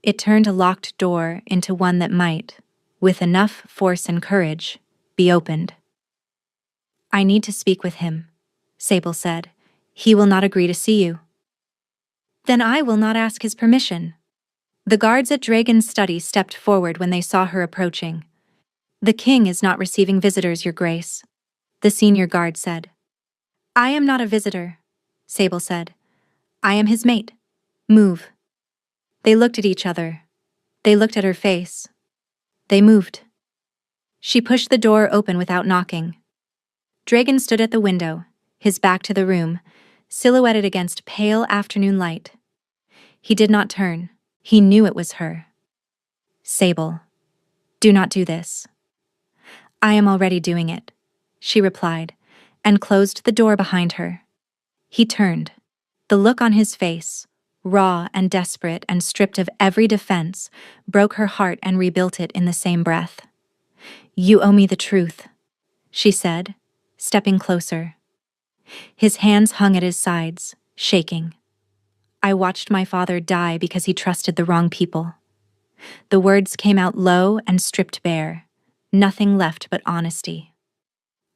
It turned a locked door into one that might, with enough force and courage, be opened. "I need to speak with him," Sable said. "He will not agree to see you." "Then I will not ask his permission." The guards at Dragon's study stepped forward when they saw her approaching. "The king is not receiving visitors, Your Grace," the senior guard said. "I am not a visitor," Sable said. "I am his mate. Move." They looked at each other. They looked at her face. They moved. She pushed the door open without knocking. Dragon stood at the window, his back to the room, silhouetted against pale afternoon light. He did not turn. He knew it was her. "Sable, do not do this." "I am already doing it," she replied, and closed the door behind her. He turned. The look on his face, raw and desperate and stripped of every defense, broke her heart and rebuilt it in the same breath. "You owe me the truth," she said, stepping closer. His hands hung at his sides, shaking. "I watched my father die because he trusted the wrong people." The words came out low and stripped bare, nothing left but honesty.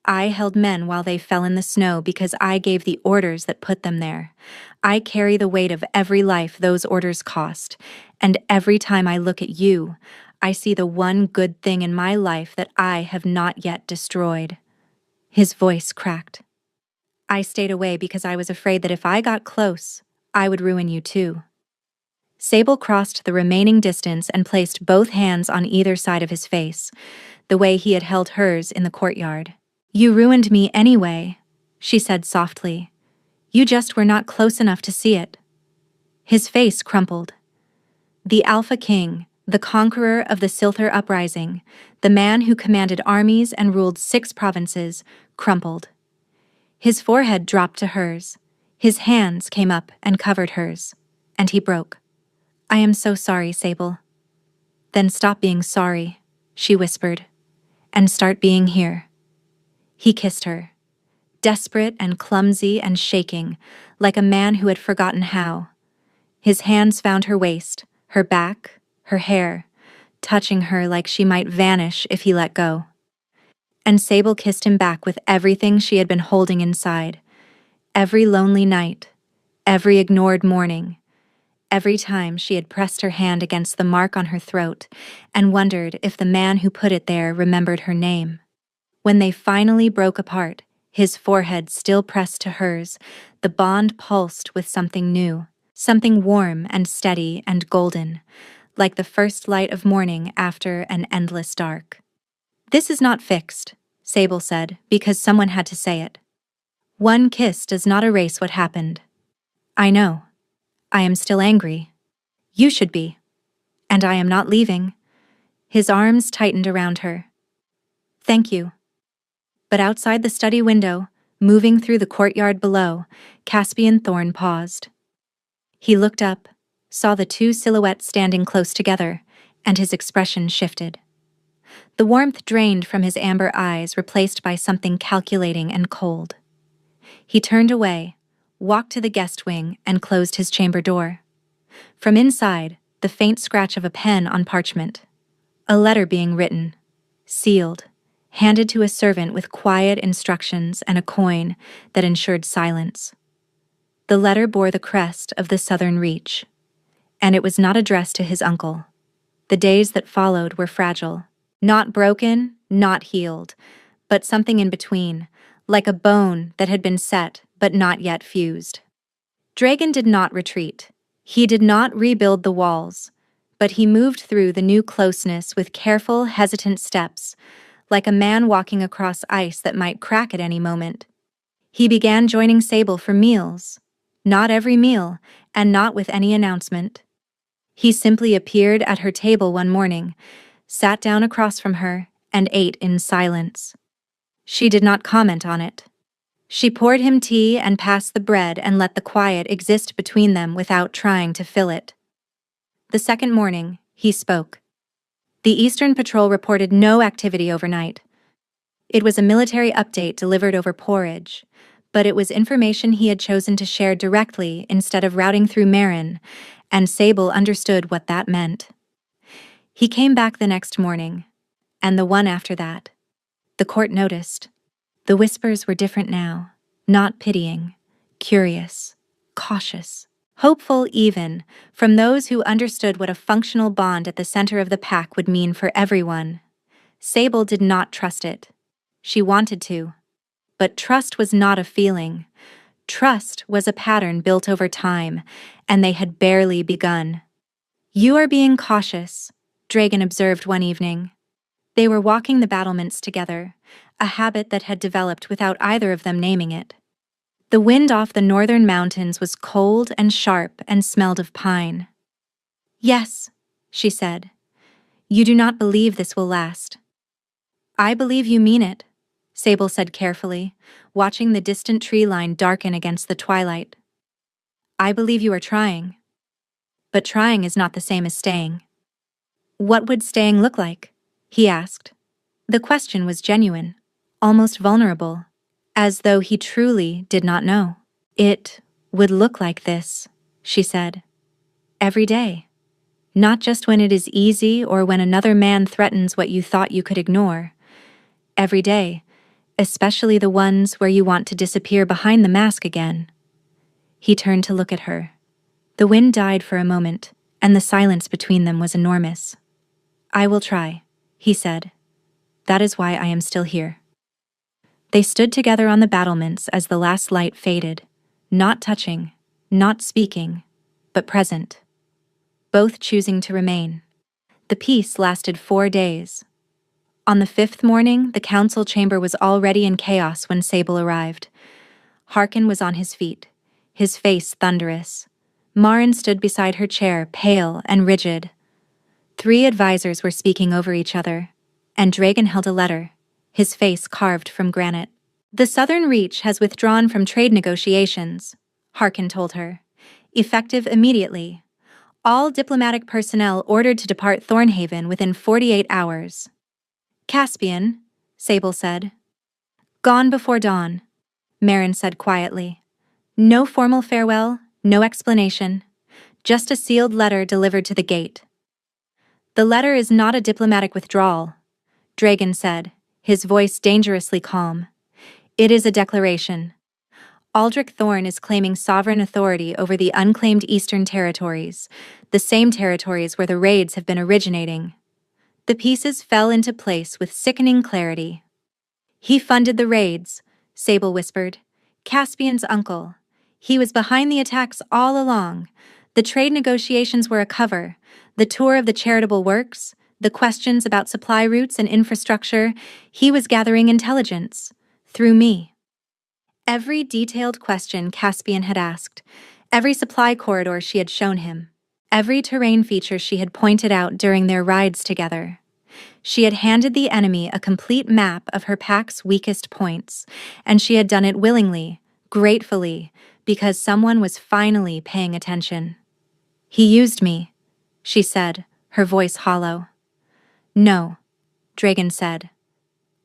"I held men while they fell in the snow because I gave the orders that put them there. I carry the weight of every life those orders cost, and every time I look at you, I see the one good thing in my life that I have not yet destroyed." His voice cracked. "I stayed away because I was afraid that if I got close, I would ruin you too." Sable crossed the remaining distance and placed both hands on either side of his face, the way he had held hers in the courtyard. "You ruined me anyway," she said softly. "You just were not close enough to see it." His face crumpled. The Alpha King, the conqueror of the Silthar uprising, the man who commanded armies and ruled 6 provinces, crumpled. His forehead dropped to hers. His hands came up and covered hers, and he broke. "I am so sorry, Sable." "Then stop being sorry," she whispered, "and start being here." He kissed her, desperate and clumsy and shaking, like a man who had forgotten how. His hands found her waist, her back, her hair, touching her like she might vanish if he let go. And Sable kissed him back with everything she had been holding inside. Every lonely night, every ignored morning, every time she had pressed her hand against the mark on her throat and wondered if the man who put it there remembered her name. When they finally broke apart, his forehead still pressed to hers, the bond pulsed with something new, something warm and steady and golden, like the first light of morning after an endless dark. "This is not fixed," Sable said, because someone had to say it. "One kiss does not erase what happened. I know. I am still angry. You should be. And I am not leaving." His arms tightened around her. "Thank you." But outside the study window, moving through the courtyard below, Caspian Thorn paused. He looked up, saw the 2 silhouettes standing close together, and his expression shifted. The warmth drained from his amber eyes, replaced by something calculating and cold. He turned away, walked to the guest wing, and closed his chamber door. From inside, the faint scratch of a pen on parchment. A letter being written, sealed, handed to a servant with quiet instructions and a coin that ensured silence. The letter bore the crest of the Southern Reach, and it was not addressed to his uncle. The days that followed were fragile, not broken, not healed, but something in between, like a bone that had been set but not yet fused. Dragon did not retreat. He did not rebuild the walls, but he moved through the new closeness with careful, hesitant steps, like a man walking across ice that might crack at any moment. He began joining Sable for meals, not every meal, and not with any announcement. He simply appeared at her table one morning, sat down across from her, and ate in silence. She did not comment on it. She poured him tea and passed the bread and let the quiet exist between them without trying to fill it. The second morning, he spoke. The Eastern Patrol reported no activity overnight. It was a military update delivered over porridge, but it was information he had chosen to share directly instead of routing through Marin, and Sable understood what that meant. He came back the next morning, and the one after that. The court noticed. The whispers were different now, not pitying, curious, cautious, hopeful even, from those who understood what a functional bond at the center of the pack would mean for everyone. Sable did not trust it. She wanted to. But trust was not a feeling. Trust was a pattern built over time, and they had barely begun. "You are being cautious," Dragon observed one evening. They were walking the battlements together, a habit that had developed without either of them naming it. The wind off the northern mountains was cold and sharp and smelled of pine. "Yes," she said. "You do not believe this will last." "I believe you mean it," Sable said carefully, watching the distant tree line darken against the twilight. "I believe you are trying. But trying is not the same as staying." "What would staying look like?" he asked. The question was genuine, almost vulnerable, as though he truly did not know. "It would look like this," she said. "Every day. Not just when it is easy or when another man threatens what you thought you could ignore. Every day, especially the ones where you want to disappear behind the mask again." He turned to look at her. The wind died for a moment, and the silence between them was enormous. "I will try," he said. "That is why I am still here." They stood together on the battlements as the last light faded, not touching, not speaking, but present. Both choosing to remain. The peace lasted 4 days. On the 5th morning, the council chamber was already in chaos when Sable arrived. Harkin was on his feet, his face thunderous. Marin stood beside her chair, pale and rigid. 3 advisors were speaking over each other, and Dragon held a letter, his face carved from granite. "The Southern Reach has withdrawn from trade negotiations," Harkin told her. "Effective immediately. All diplomatic personnel ordered to depart Thornhaven within 48 hours. "Caspian," Sable said. "Gone before dawn," Marin said quietly. "No formal farewell, no explanation. Just a sealed letter delivered to the gate." "The letter is not a diplomatic withdrawal," Dragon said, his voice dangerously calm. "It is a declaration. Aldrich Thorn is claiming sovereign authority over the unclaimed Eastern territories, the same territories where the raids have been originating." The pieces fell into place with sickening clarity. "He funded the raids," Sable whispered. "Caspian's uncle. He was behind the attacks all along. The trade negotiations were a cover. The tour of the charitable works, the questions about supply routes and infrastructure, he was gathering intelligence. Through me." Every detailed question Caspian had asked, every supply corridor she had shown him, every terrain feature she had pointed out during their rides together. She had handed the enemy a complete map of her pack's weakest points, and she had done it willingly, gratefully, because someone was finally paying attention. "He used me," she said, her voice hollow. "No," Dragon said.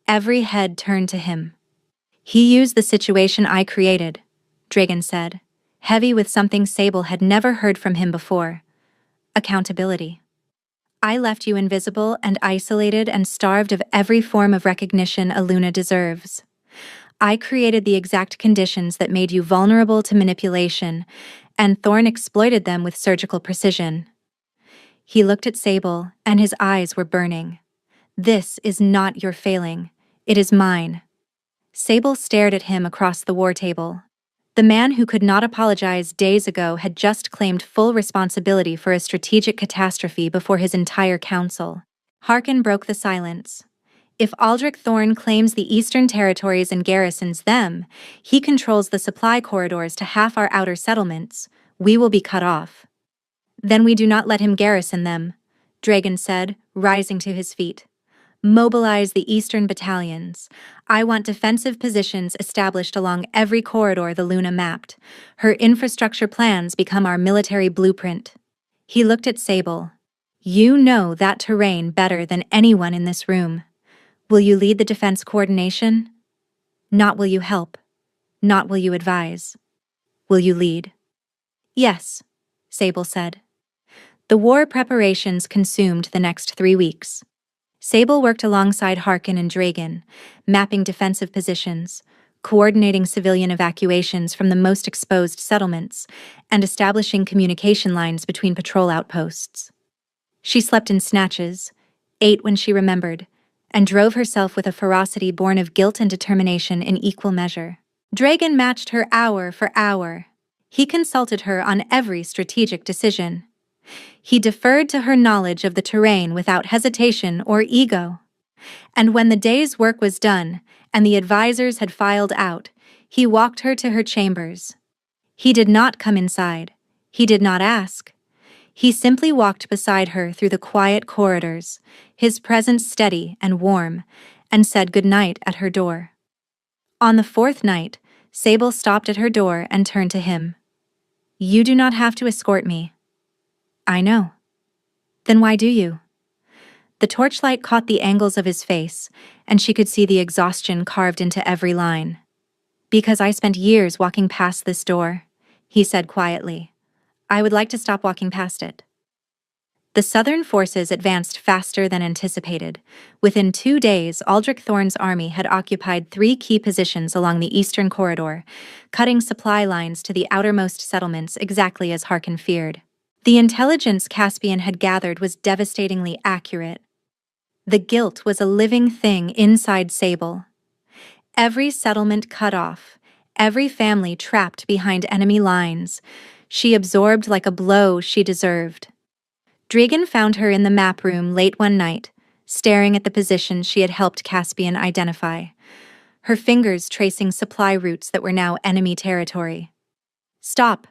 Every head turned to him. "He used the situation I created," Dragon said, heavy with something Sable had never heard from him before. "Accountability. I left you invisible and isolated and starved of every form of recognition a Luna deserves. I created the exact conditions that made you vulnerable to manipulation, and Thorn exploited them with surgical precision." He looked at Sable, and his eyes were burning. "This is not your failing. It is mine." Sable stared at him across the war table. The man who could not apologize days ago had just claimed full responsibility for a strategic catastrophe before his entire council. Harkin broke the silence. "If Aldrich Thorn claims the Eastern territories and garrisons them, he controls the supply corridors to half our outer settlements. We will be cut off." "Then we do not let him garrison them," Dragon said, rising to his feet. "Mobilize the Eastern battalions. I want defensive positions established along every corridor the Luna mapped. Her infrastructure plans become our military blueprint." He looked at Sable. You know that terrain better than anyone in this room. Will you lead the defense coordination? Not will you help. Not will you advise. Will you lead? Yes, Sable said. The war preparations consumed the next 3 weeks. Sable worked alongside Harkin and Dragon, mapping defensive positions, coordinating civilian evacuations from the most exposed settlements, and establishing communication lines between patrol outposts. She slept in snatches, ate when she remembered, and drove herself with a ferocity born of guilt and determination in equal measure. Dragon matched her hour for hour. He consulted her on every strategic decision. He deferred to her knowledge of the terrain without hesitation or ego. And when the day's work was done and the advisors had filed out, he walked her to her chambers. He did not come inside. He did not ask. He simply walked beside her through the quiet corridors, his presence steady and warm, and said good night at her door. On the 4th night, Sable stopped at her door and turned to him. You do not have to escort me. I know. Then why do you? The torchlight caught the angles of his face, and she could see the exhaustion carved into every line. Because I spent years walking past this door, he said quietly. I would like to stop walking past it. The Southern forces advanced faster than anticipated. Within 2 days, Aldrich Thorne's army had occupied 3 key positions along the eastern corridor, cutting supply lines to the outermost settlements exactly as Harkin feared. The intelligence Caspian had gathered was devastatingly accurate. The guilt was a living thing inside Sable. Every settlement cut off, every family trapped behind enemy lines, she absorbed like a blow she deserved. Dragon found her in the map room late one night, staring at the position she had helped Caspian identify, her fingers tracing supply routes that were now enemy territory. Stop,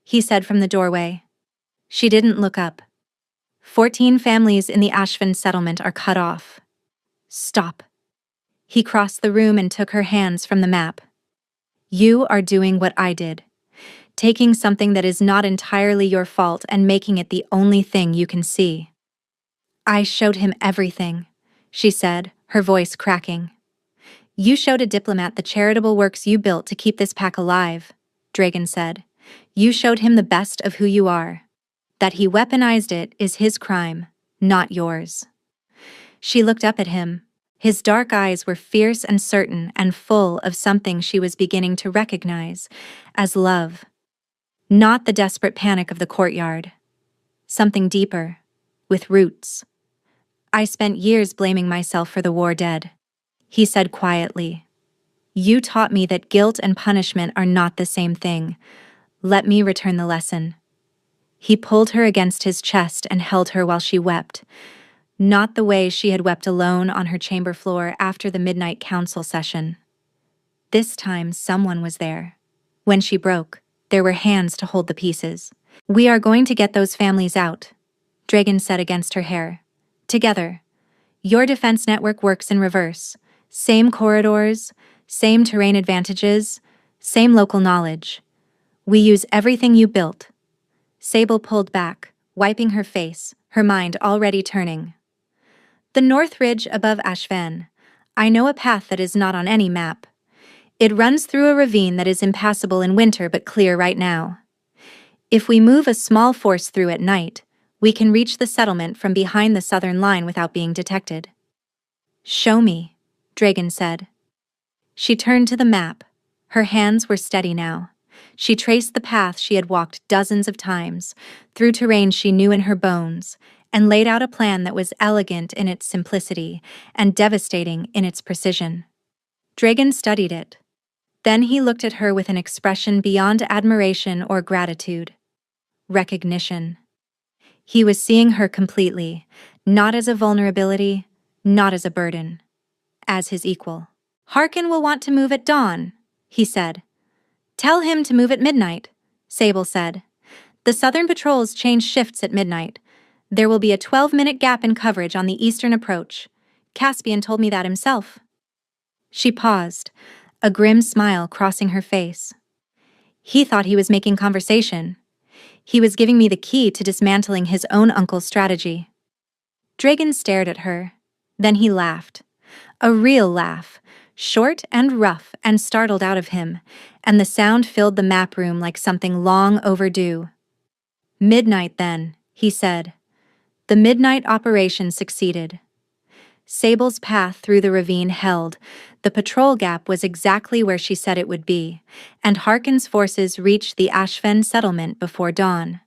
he said from the doorway. She didn't look up. 14 families in the Ashvin settlement are cut off. Stop. He crossed the room and took her hands from the map. You are doing what I did, taking something that is not entirely your fault and making it the only thing you can see. I showed him everything, she said, her voice cracking. You showed a diplomat the charitable works you built to keep this pack alive, Dragon said. You showed him the best of who you are. That he weaponized it is his crime, not yours. She looked up at him. His dark eyes were fierce and certain and full of something she was beginning to recognize as love. Not the desperate panic of the courtyard. Something deeper, with roots. I spent years blaming myself for the war dead, he said quietly. You taught me that guilt and punishment are not the same thing. Let me return the lesson. He pulled her against his chest and held her while she wept, not the way she had wept alone on her chamber floor after the midnight council session. This time someone was there. When she broke, there were hands to hold the pieces. We are going to get those families out, Dragon said against her hair. Together. Your defense network works in reverse. Same corridors, same terrain advantages, same local knowledge. We use everything you built. Sable pulled back, wiping her face, her mind already turning. The north ridge above Ashvan. I know a path that is not on any map. It runs through a ravine that is impassable in winter but clear right now. If we move a small force through at night, we can reach the settlement from behind the southern line without being detected. Show me, Dragon said. She turned to the map. Her hands were steady now. She traced the path she had walked dozens of times, through terrain she knew in her bones, and laid out a plan that was elegant in its simplicity and devastating in its precision. Dragon studied it. Then he looked at her with an expression beyond admiration or gratitude. Recognition. He was seeing her completely, not as a vulnerability, not as a burden, as his equal. Harkin will want to move at dawn, he said. Tell him to move at midnight, Sable said. The southern patrols change shifts at midnight. There will be a 12-minute gap in coverage on the eastern approach. Caspian told me that himself. She paused, a grim smile crossing her face. He thought he was making conversation. He was giving me the key to dismantling his own uncle's strategy. Dragon stared at her. Then he laughed. A real laugh, short and rough and startled out of him, and the sound filled the map room like something long overdue. "Midnight, then," he said. The midnight operation succeeded. Sable's path through the ravine held. The patrol gap was exactly where she said it would be, and Harkin's forces reached the Ashfen settlement before dawn.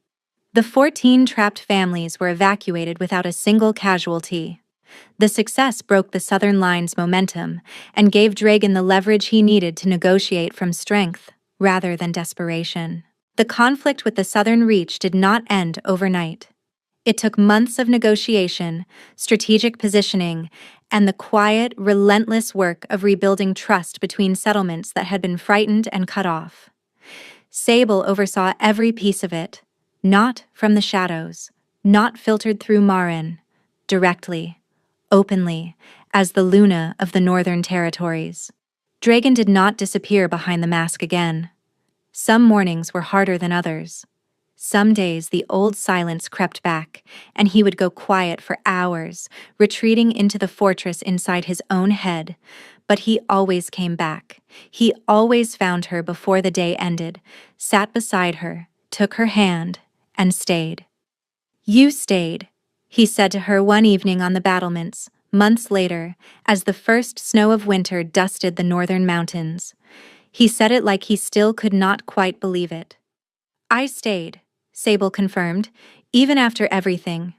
The 14 trapped families were evacuated without a single casualty. The success broke the Southern Line's momentum and gave Dragon the leverage he needed to negotiate from strength rather than desperation. The conflict with the Southern Reach did not end overnight. It took months of negotiation, strategic positioning, and the quiet, relentless work of rebuilding trust between settlements that had been frightened and cut off. Sable oversaw every piece of it, not from the shadows, not filtered through Marin, directly, openly, as the Luna of the Northern Territories. Dragon did not disappear behind the mask again. Some mornings were harder than others. Some days the old silence crept back, and he would go quiet for hours, retreating into the fortress inside his own head. But he always came back. He always found her before the day ended, sat beside her, took her hand, and stayed. "You stayed," he said to her one evening on the battlements, months later, as the first snow of winter dusted the northern mountains. He said it like he still could not quite believe it. "I stayed," Sable confirmed, "even after everything."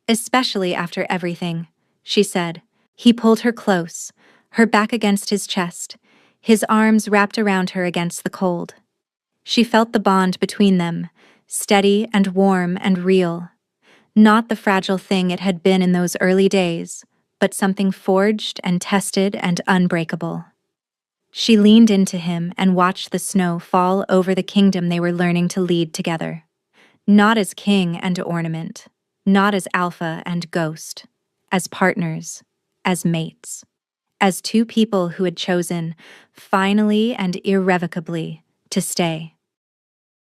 "Especially after everything," she said. He pulled her close, her back against his chest, his arms wrapped around her against the cold. She felt the bond between them, steady and warm and real. Not the fragile thing it had been in those early days, but something forged and tested and unbreakable. She leaned into him and watched the snow fall over the kingdom they were learning to lead together. Not as king and ornament, not as alpha and ghost, as partners, as mates, as two people who had chosen, finally and irrevocably, to stay.